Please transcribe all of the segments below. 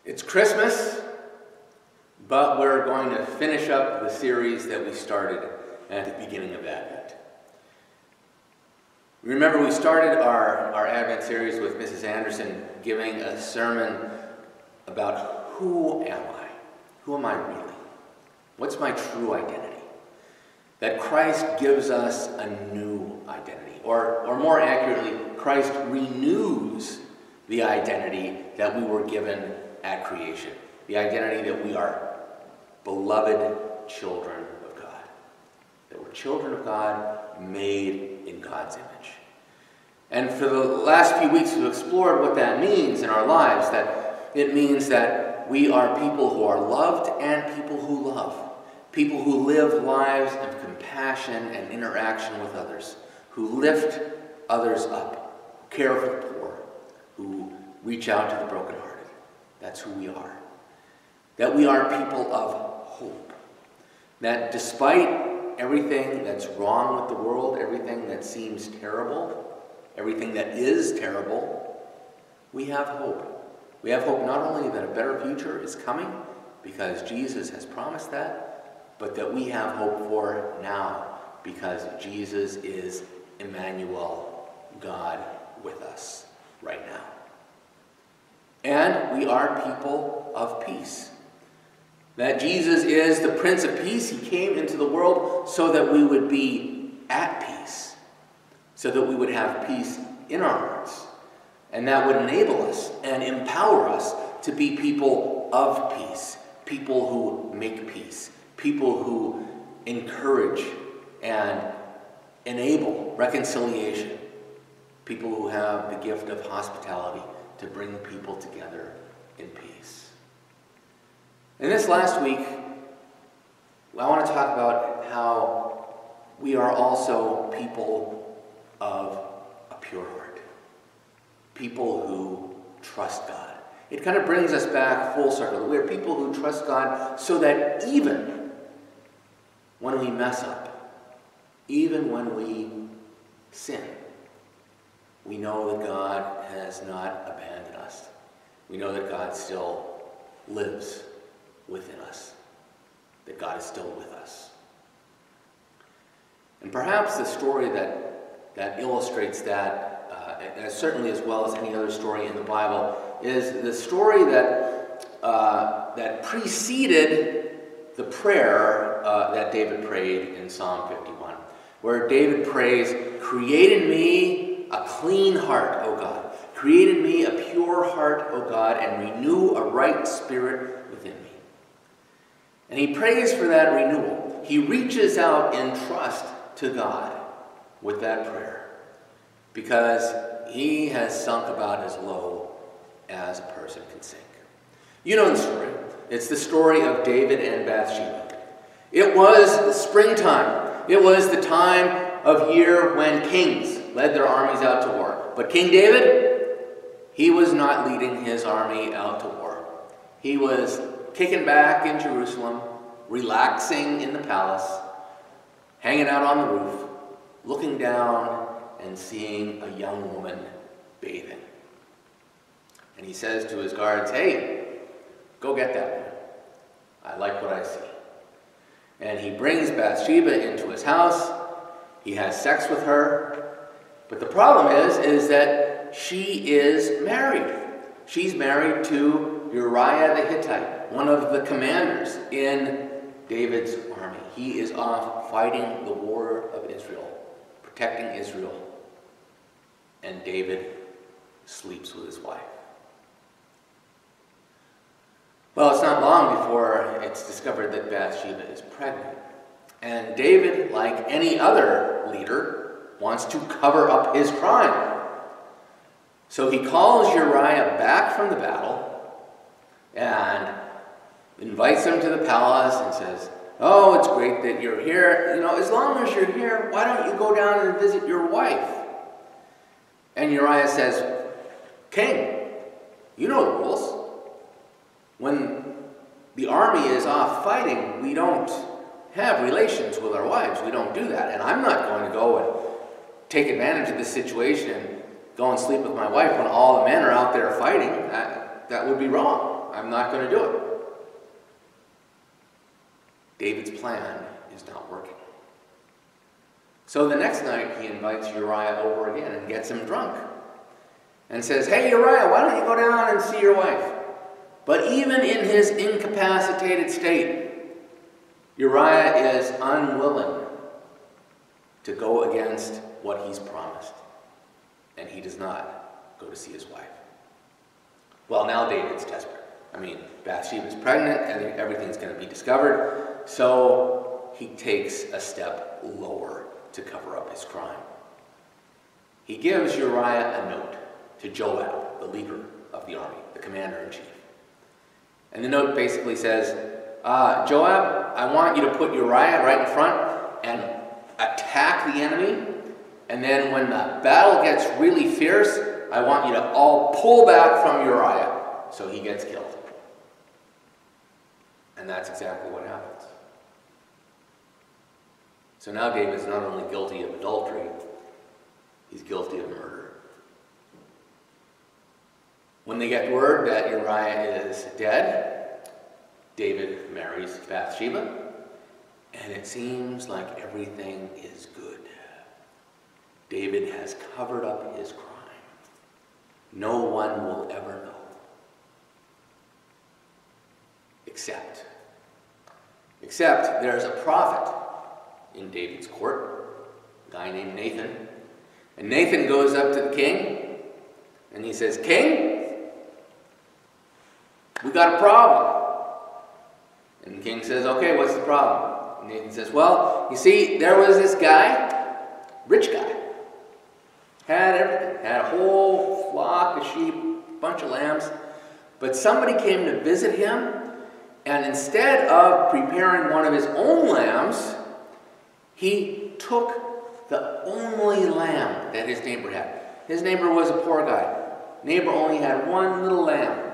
It's Christmas, but we're going to finish up the series that we started at the beginning of Advent. Remember, we started our Advent series with Mrs. Anderson giving a sermon about who am I? Who am I really? What's my true identity? That Christ gives us a new identity, or more accurately, Christ renews the identity that we were given at creation. The identity that we are beloved children of God. That we're children of God made in God's image. And for the last few weeks we've explored what that means in our lives. That it means that we are people who are loved and people who love. People who live lives of compassion and interaction with others. Who lift others up. Who care for the poor. Who reach out to the brokenhearted. That's who we are. That we are people of hope. That despite everything that's wrong with the world, everything that seems terrible, everything that is terrible, we have hope. We have hope not only that a better future is coming, because Jesus has promised that, but that we have hope for now, because Jesus is Emmanuel, God with us right now. And we are people of peace. That Jesus is the Prince of Peace. He came into the world so that we would be at peace. So that we would have peace in our hearts. And that would enable us and empower us to be people of peace. People who make peace. People who encourage and enable reconciliation. People who have the gift of hospitality to bring people together in peace. And this last week, I want to talk about how we are also people of a pure heart. People who trust God. It kind of brings us back full circle. We're people who trust God so that even when we mess up, even when we sin, we know that God has not abandoned us. We know that God still lives within us. That God is still with us. And perhaps the story that illustrates that, certainly as well as any other story in the Bible, is the story that preceded the prayer that David prayed in Psalm 51, where David prays, "Create in me a clean heart, O God. Create in me a pure heart, O God, and renew a right spirit within me." And he prays for that renewal. He reaches out in trust to God with that prayer because he has sunk about as low as a person can sink. You know the story. It's the story of David and Bathsheba. It was springtime. It was the time of year when kings led their armies out to war. But King David, he was not leading his army out to war. He was kicking back in Jerusalem, relaxing in the palace, hanging out on the roof, looking down and seeing a young woman bathing. And he says to his guards, "Hey, go get that woman. I like what I see." And he brings Bathsheba into his house. He has sex with her. But the problem is that she is married. She's married to Uriah the Hittite, one of the commanders in David's army. He is off fighting the war of Israel, protecting Israel. And David sleeps with his wife. Well, it's not long before it's discovered that Bathsheba is pregnant. And David, like any other leader, wants to cover up his crime. So he calls Uriah back from the battle and invites him to the palace and says, "Oh, it's great that you're here. You know, as long as you're here, why don't you go down and visit your wife?" And Uriah says, "King, you know the rules. When the army is off fighting, we don't have relations with our wives. We don't do that. And I'm not going to go and take advantage of this situation and go and sleep with my wife when all the men are out there fighting. That would be wrong. I'm not going to do it. David's plan is not working. So the next night, he invites Uriah over again and gets him drunk. And says, hey, Uriah, why don't you go down and see your wife? But even in his incapacitated state, Uriah is unwilling to go against what he's promised. And he does not go to see his wife. Well, now David's desperate. I mean, Bathsheba's pregnant, and everything's going to be discovered. So he takes a step lower to cover up his crime. He gives Uriah a note to Joab, the leader of the army, the commander-in-chief. And the note basically says, Joab, I want you to put Uriah right in front and attack the enemy. And then when the battle gets really fierce, I want you to all pull back from Uriah so he gets killed. And that's exactly what happens. So now David's not only guilty of adultery, he's guilty of murder. When they get word that Uriah is dead, David marries Bathsheba, and it seems like everything is good. David has covered up his crime. No one will ever know. Except there's a prophet in David's court, a guy named Nathan. And Nathan goes up to the king, and he says, King, we got a problem. And the king says, okay, what's the problem? And Nathan says, well, you see, there was this guy, rich guy, had everything, had a whole flock of sheep, bunch of lambs, but somebody came to visit him, and instead of preparing one of his own lambs, he took the only lamb that his neighbor had. His neighbor was a poor guy. Neighbor only had one little lamb.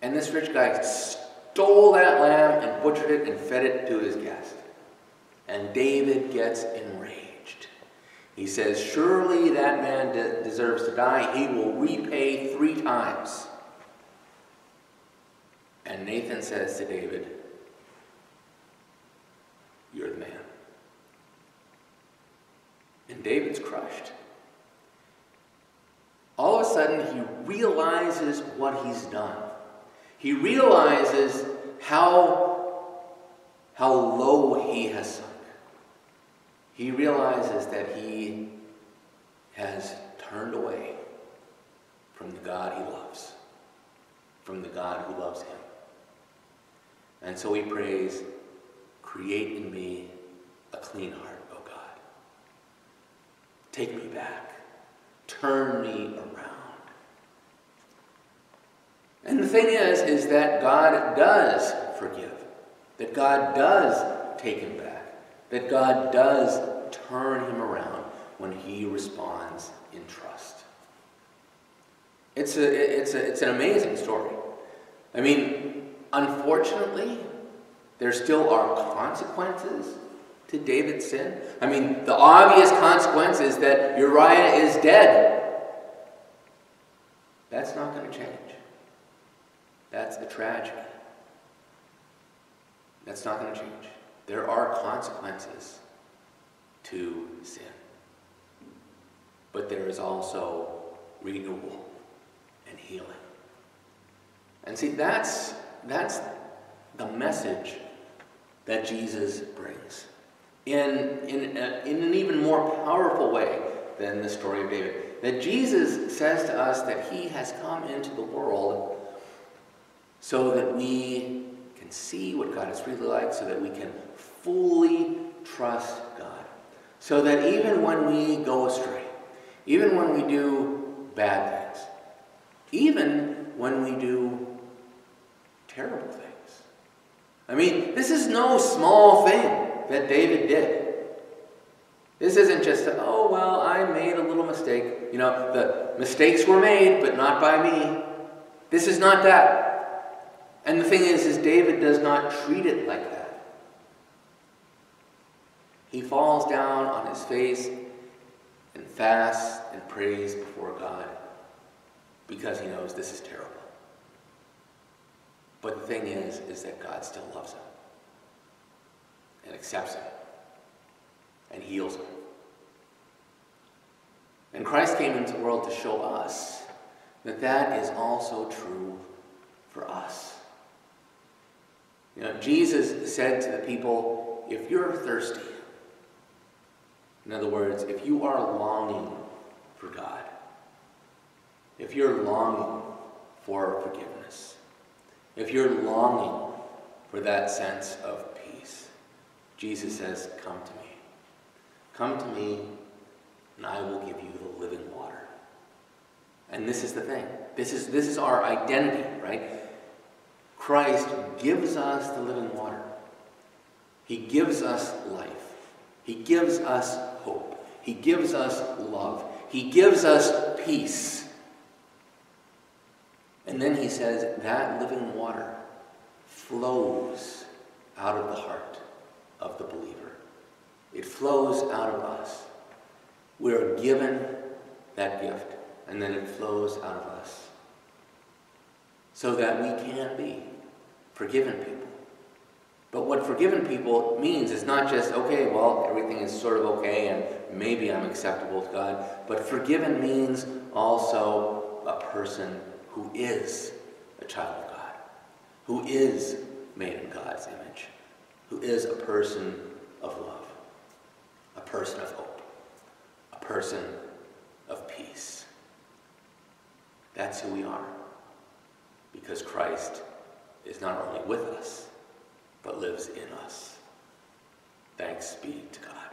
And this rich guy stole that lamb and butchered it and fed it to his guest. And David gets enraged. He says, surely that man deserves to die. He will repay 3 times. And Nathan says to David, you're the man. And David's crushed. All of a sudden, he realizes what he's done. He realizes how low he has sunk. He realizes that he has turned away from the God he loves, from the God who loves him. And so he prays, create in me a clean heart, O God. Take me back. Turn me around. And the thing is that God does forgive. That God does take him back. That God does turn him around when he responds in trust. It's an amazing story. I mean, unfortunately, there still are consequences to David's sin. I mean, the obvious consequence is that Uriah is dead. That's not going to change. That's a tragedy. That's not going to change. There are consequences to sin. But there is also renewal and healing. And see, that's the message that Jesus brings in an even more powerful way than the story of David. That Jesus says to us that he has come into the world so that we can see what God is really like, so that we can fully trust God. So that even when we go astray, even when we do bad things, even when we do terrible things. I mean, this is no small thing that David did. This isn't just, oh, well, I made a little mistake. You know, the mistakes were made, but not by me. This is not that. And the thing is David does not treat it like that. He falls down on his face and fasts and prays before God because he knows this is terrible. But the thing is that God still loves him and accepts him and heals him. And Christ came into the world to show us that that is also true for us. You know, Jesus said to the people, if you're thirsty, in other words, if you are longing for God, if you're longing for forgiveness, if you're longing for that sense of peace, Jesus says, come to me. Come to me, and I will give you the living water. And this is the thing. This is our identity, right? Christ gives us the living water. He gives us life. He gives us hope. He gives us love. He gives us peace. And then he says that living water flows out of the heart of the believer. It flows out of us. We're given that gift, and then it flows out of us so that we can be forgiven people. But what forgiven people means is not just, okay, well, everything is sort of okay and maybe I'm acceptable to God, but forgiven means also a person who is a child of God, who is made in God's image, who is a person of love, a person of hope, a person of peace. That's who we are, because Christ is not only with us, but lives in us. Thanks be to God.